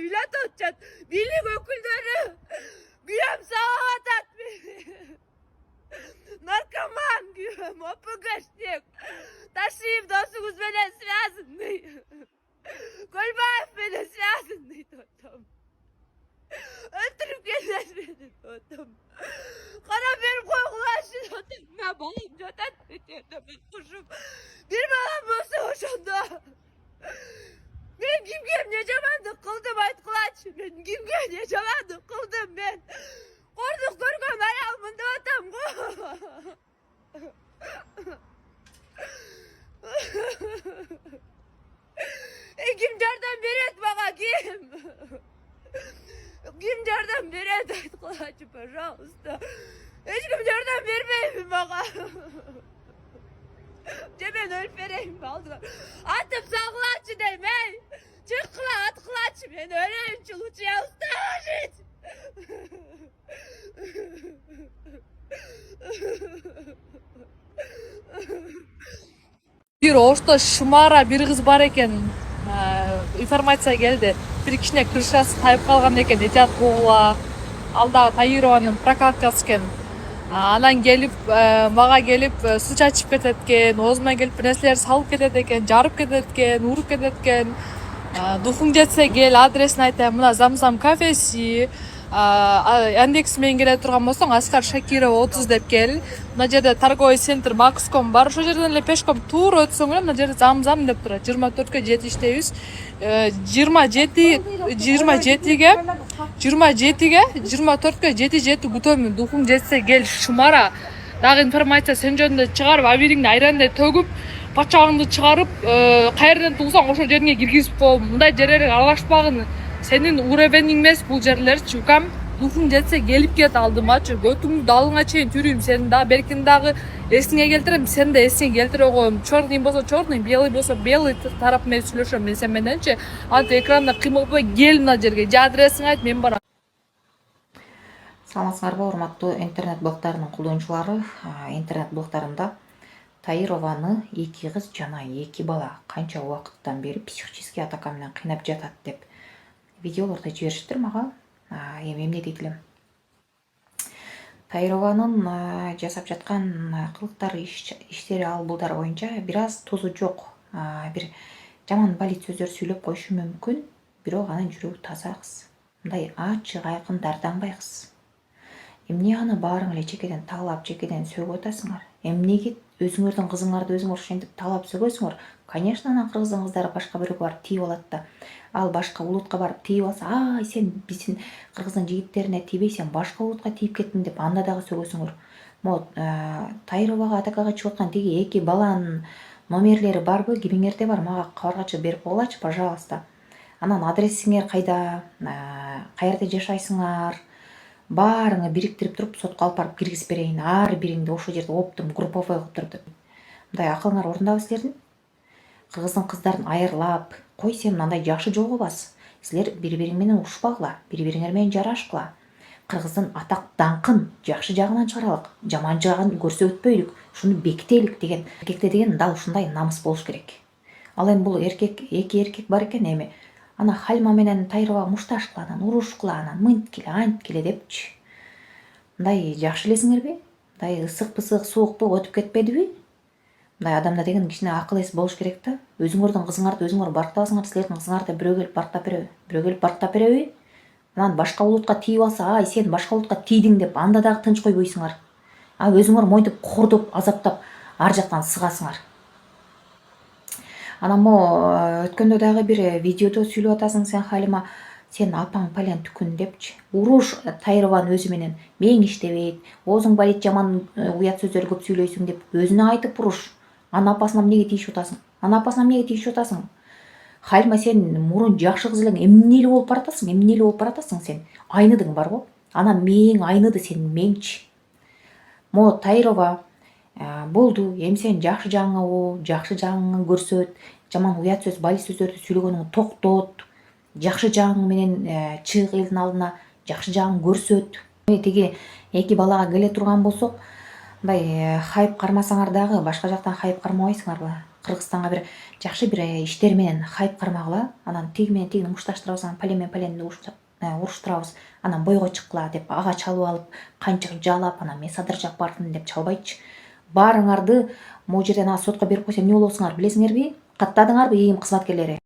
millet atacak. Birlik okulları güyem sağlatat beni. Наркоман güyem, опугашник. Taşıyım dostumuz bana связанный. Кольбаев bana связанный totum. Öldürüp gelmez beni totum. Kara bir korkulaşı totum. Ben balım zaten bitirdim ben kuşum. Bir balam olsa hoşunda. Ben kimgem ne zamandır kıldım aytkılaç. Ben kimgem ne zamandır kıldım ben. Korduk durgan ayağımın totum. Kim jardan beret bana kim? Kim jardan beret aytkılaç pожалуйста. Hiç kim jardan vermeyin bana. Cemen ölüp vereyim baldılar. Atıp sağlaçı demey. Çıkla atkılaç ben öleyim çuluçuya ustalaşit. Bir orta Шымара bir kız бар eкен. Информация келди. Bir кичине крышасы тайып калган экен, этят болгула. Алдагы Таированын прокалкасы экен. Анан келип, мага келип суу чачып кетет экен, оозума келип бир нерселерди салып кетет экен, жарып кетет экен, уруп кетет экен. Духуң жетсе кел, адресин айтайын, мына Замзам кафеси. Яндекс менен келе турган болсоң, Аскар Шакирова 30 деп кел. Мына жерде торговый центр Макском бар. Ошол жерден эле пешком туура өтсөң эле мына жерде Замзам деп турат. 24-кө 7 иштейбиз. 24-кө 7 күтөмүн. Духуң жетсе кел Шымара. Дагы информация сен жөнүндө чыгарып, абириңди айрандай төгүп, пачагыңды чыгарып, каерден тугсаң ошол жериңе киргизип коем. Мындай жерлерге аралашпагын. Senin uğrabenin mes bu жерler çıkam. Dufun jetse gelip get aldım açı. Götümü dalına çeyin türüyüm. Senin daha belki dağı esine geltirem. Sen de esine geltire koyayım. Çornayım bolsa çornayım. Белый bolsa белый taraf men сүйлөшөм. Men sen menençe. Аты экранда кыймылбай кел мына жерге. Адресиңди айт, мен барам. Саламатсыздарбы, урматтуу интернет блогдарынын колдонуучулары. Интернет блогдарында Таированы 2 кыз жана 2 бала канча убакыттан бери психический атака менен кыйнап жатат деп видеолорду жибериштир мага. Эми эмне дейт элем? Таированын жасап жаткан кылыктары, иштери, албулдар боюнча бир аз тузу жок. Бир жаман балит сөздөр сүйлөп коюшу мүмкүн, бирок анын жүрөгү таза кыз. Мындай ачык айкын дарданбай кыз. Эмне аны баарың эле чекеден таалап, чекеден сөгүп атасыңар? Эмнеге өзүңөрдүн кызыңарды өзүңөр ошентип таалап сөгөсүңөр? Конечно, анан кыргыздын кыздары башка бирөөгө барып тийип алат да. Ал башка улутка барып тийип алса, ай сен биздин кыргыздын жигиттерине тийбейсиң, башка улутка тийип кеттиң деп анда дагы сөгөсүңөр. Мо Таировага атакага чыгып аткан тиги 2 баланын номерлери барбы? Кимиңерде бар? Мага кабаргачы берип койгулачы, пожалуйста. Анан адресиңер кайда? Каерде жашайсыңар? Баарыңы бириктирип туруп сотко алып барып киргизип берейин. Ар бириңди ошол жерде оптум групповой кылып туруп. Мындай акылыңар орундабы силердин? Кыргыздын кыздарын айырлап, кой сен мындай жакшы жолго бас. Силер бири-бириң менен ушпагыла, бири-бириңер менен жарашкыла. Кыргыздын атак даңкын жакшы жагынан чыгаралык, жаман жагын көрсөтпөйлүк, шуну бекителик деген. Эркекте деген дал ушундай намыс болуш керек. Ал эми бул эркек, 2 эркек бар экен эми. Ана Хальма менен Таирова мушташ кыланан, урушкула, анан мынткиле, анткиле депчи. Мындай жакшы элесиңерби? Мындай ысык-пысык, суукту өтүп кетпедиби? Мындай адамда деген кичине акыл эс болуш керек да. Өзүңөрдүн кызыңарды өзүңөр барктабасыңар, силердин кызыңарды бирөө келип барктап береби? Бирөө келип барктап береби? Анан башка улутка тийип алса, ай сен башка улутка тийдиң деп анда дагы тынч койбойсуңар. Өзүңөр мойтуп, кордоп, азаптап ар жактан сыгасыңар. Анан өткөндө дагы бир видеодо сүйлөп атасың сен Халима, сен апаң пален түкүн депчи. Уруш Таированын өзү менен. Мең иштебейт, оозуң балит, жаман уят сөздөр көп сүйлөйсүң деп өзүнө айтып уруш. Анын апасына эмнеге тийишип атасың? Анын апасына эмнеге тийишип атасың? Халима, сен мурун жакшы кыз элең, эмнеле болуп баратасың? Эмнеле болуп баратасың сен? Айныдың барбы? Анан мең айныды, сен меңчи. Мо Таирова болду, эми сен жакшы жагыңы көрсөт, жаман уят сөз, балит сөздөрдү сүйлөгөнүңдү токтот, жакшы жагың менен чыгы элдин алдына, жакшы жагын көрсөт. Тиги 2 балага келе турган болсок, мындай хайып кармасаңар дагы, башка жактан хайып кармабайсыңарбы? Кыргызстанга бир жакшы бир иштер менен хайп кармагыла, анан тиги менен тигини мушташтырабыз, анан пален менен паленди уруштурабыз, анан бойго чыккыла деп ага чалып алып, канча жалап, анан мен Садыр Жапаровмун деп чалбайчы. Баарыңарды могу жерден сотко берип койсом эмне болосуңар билесиңерби? Каттадыңарбы ИИМ кызматкерлери?